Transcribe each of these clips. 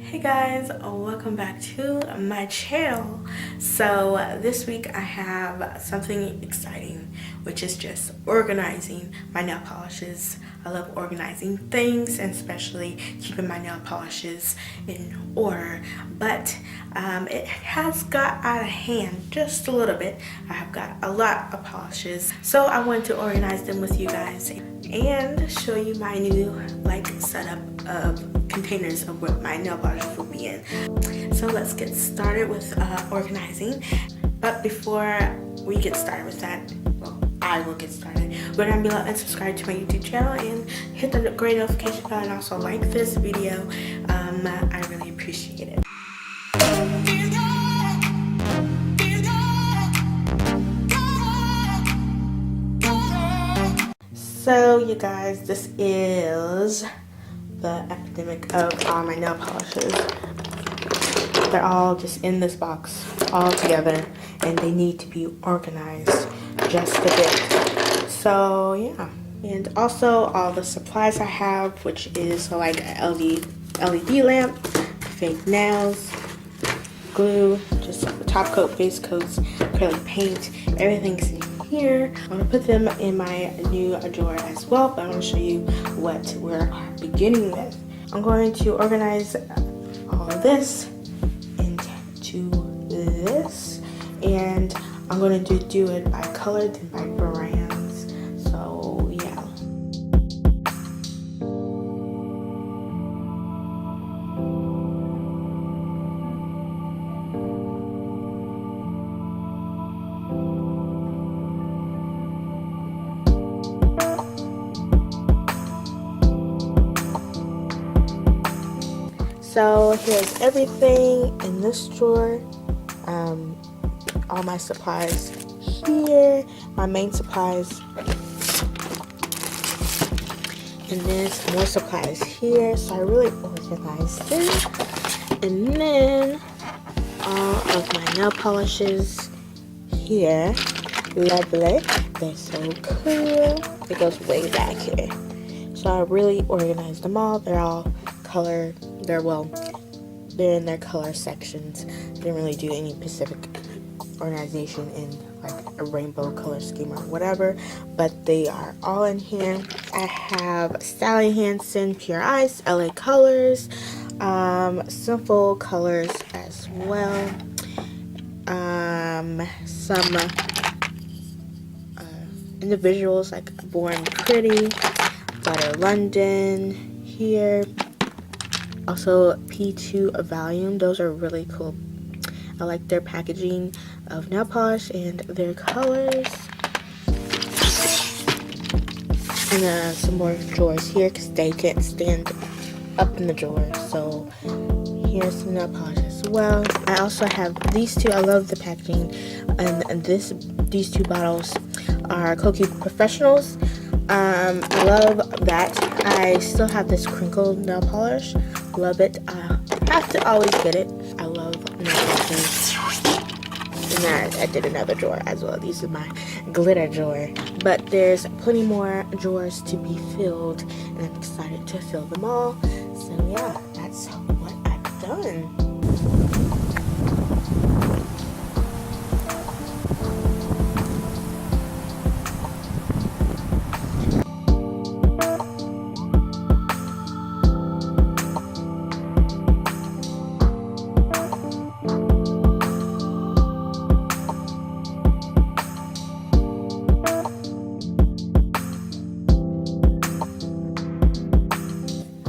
Hey guys, welcome back to my channel. So this week I have something exciting, which is just organizing my nail polishes. I love organizing things and especially keeping my nail polishes in order, but it has got out of hand just a little bit. I have got a lot of polishes, so I wanted to organize them with you guys and show you my new setup of containers of what my nail polishes will be in. So let's get started with organizing. But before we get started with that, well, I will get started. Go down below and subscribe to my YouTube channel and hit the great notification bell and also like this video. I really appreciate it. So you guys, this is the epidemic of all my nail polishes. They're all just in this box all together and they need to be organized just a bit. So yeah, and also all the supplies I have, which is like an LED lamp, fake nails, glue, just top coat, base coats, acrylic paint, everything's in here. I'm gonna put them in my new drawer as well, but I'm gonna show you what we're beginning with. I'm going to organize all of this into this, and I'm going to do it by color and by brands. So yeah. So here's everything in this drawer. All my supplies here, my main supplies, and then some more supplies here. So I really organized it. And then all of my nail polishes here. Lovely. They're so cool. It goes way back here. So I really organized them all. They're all colored. They're in their color sections. Didn't really do any specific organization in like a rainbow color scheme or whatever, but they are all in here. I have Sally Hansen Pure Ice, LA Colors, Simple Colors as well, some individuals like Born Pretty, Butter London here. Also P2 Valium, those are really cool. I like their packaging of nail polish and their colors. And some more drawers here because they can't stand up in the drawer. So here's some nail polish as well. I also have these two. I love the packaging. And these two bottles are Koki Professionals. I love that. I still have this crinkled nail polish. Love it. I have to always get it. I love nail polishes. And I did another drawer as well. These are my glitter drawer. But there's plenty more drawers to be filled, and I'm excited to fill them all. So yeah, that's what I've done.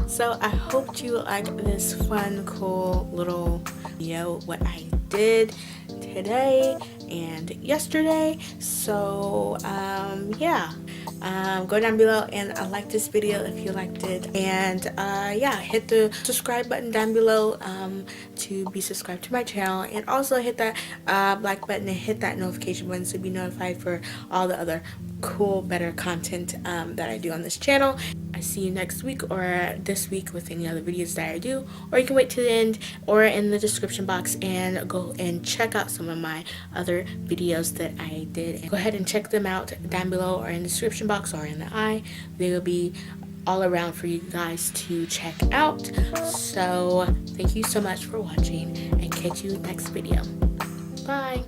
So I hope you like this fun, cool little video, what I did today and yesterday. So yeah, go down below and like this video if you liked it, and yeah, hit the subscribe button down below to be subscribed to my channel, and also hit that like button and hit that notification button to be notified for all the other cool, better content that I do on this channel. I see you next week or this week with any other videos that I do, or you can wait to the end or in the description box and go and check out some of my other videos that I did. Go ahead and check them out down below or in the description box or in the eye. They will be all around for you guys to check out. So thank you so much for watching, and catch you next video. Bye.